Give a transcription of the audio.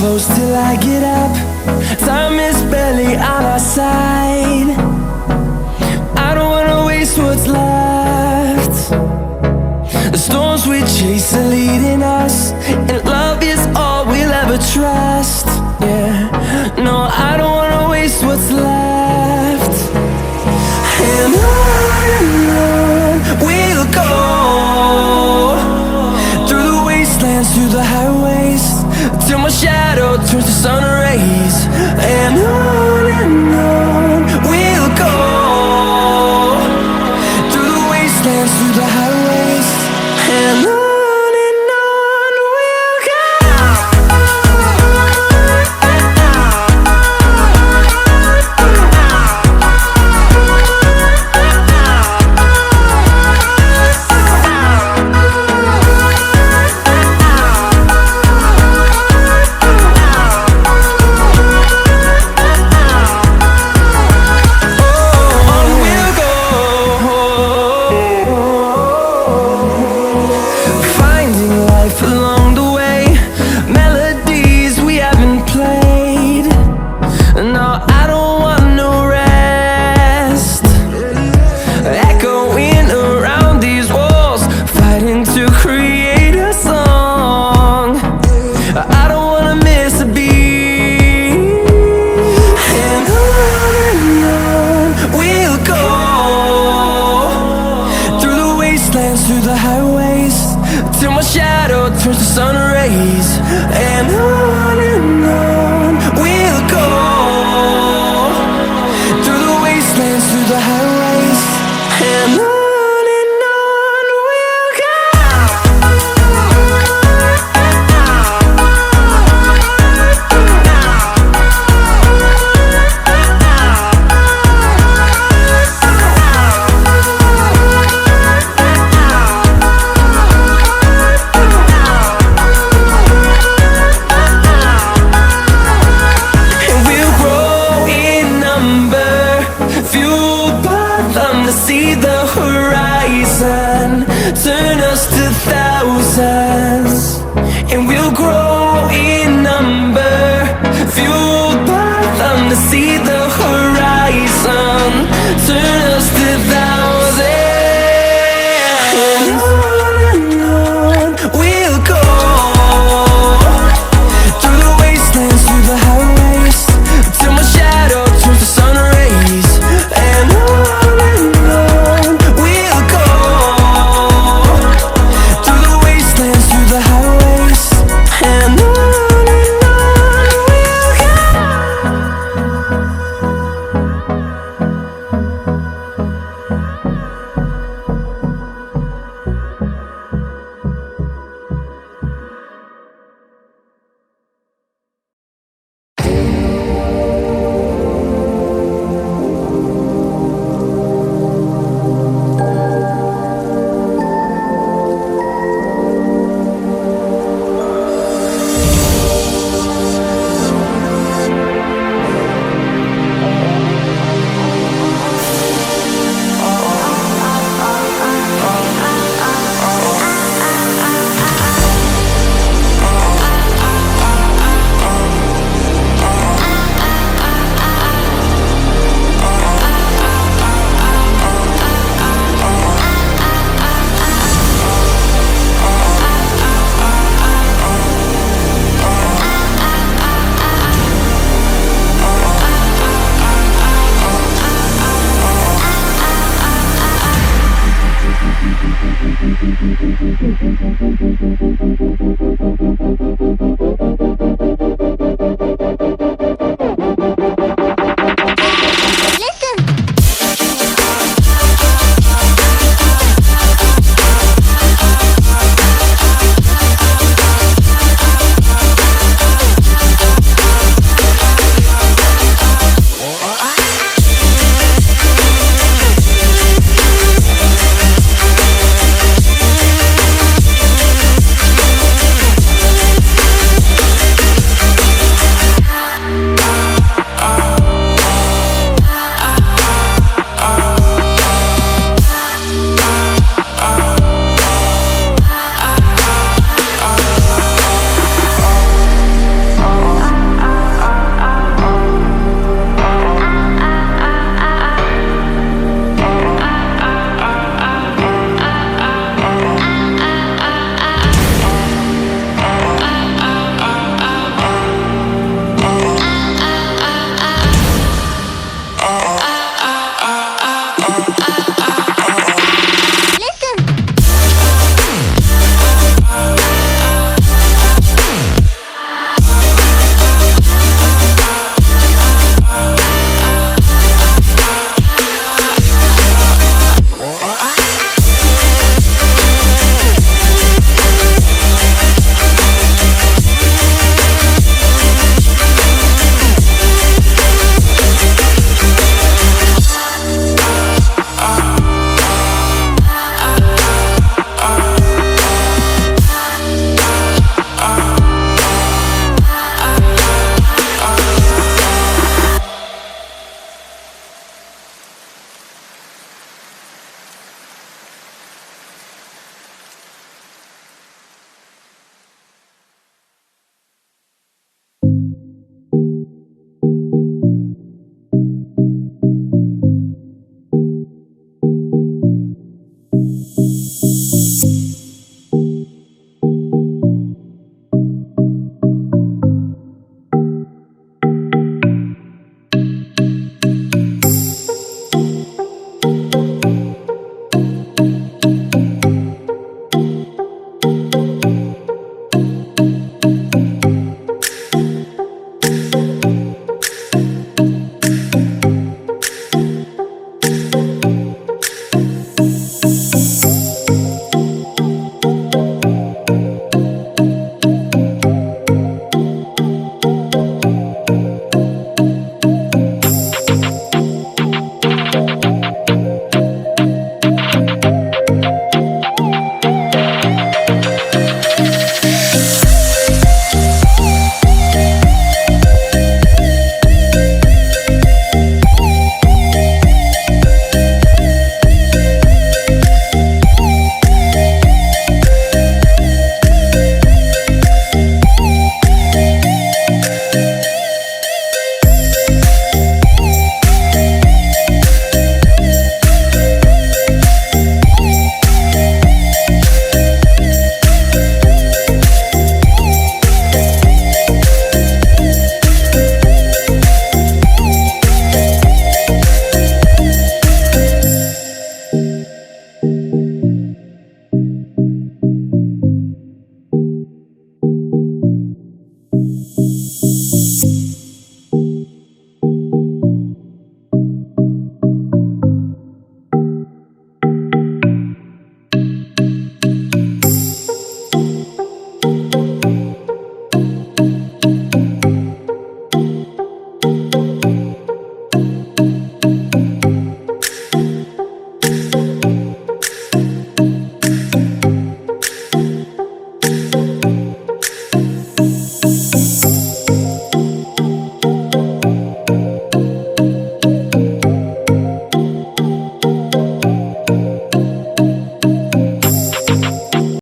close till I get up. Time is barely on our side. I don't wanna waste what's left. The storms we chase are leading us, and love is all we'll ever trust. Yeah, no, I don't wanna waste what's left. And on we'll go, through the wastelands, through the highways, till my shadow turns to sun rays. And on we'll go, through the wastelands, through the highways, and on. Through the highways, till my shadow turns to sun rays. And on we'll go, through the wastelands, through the highways, and on. See the horizon turn us to thousands, and we'll grow in number, fueled by them. To see the horizon turn us to thousands, and on we'll go, through the wastelands, through the highways, till my shadow turns to sun rays. And on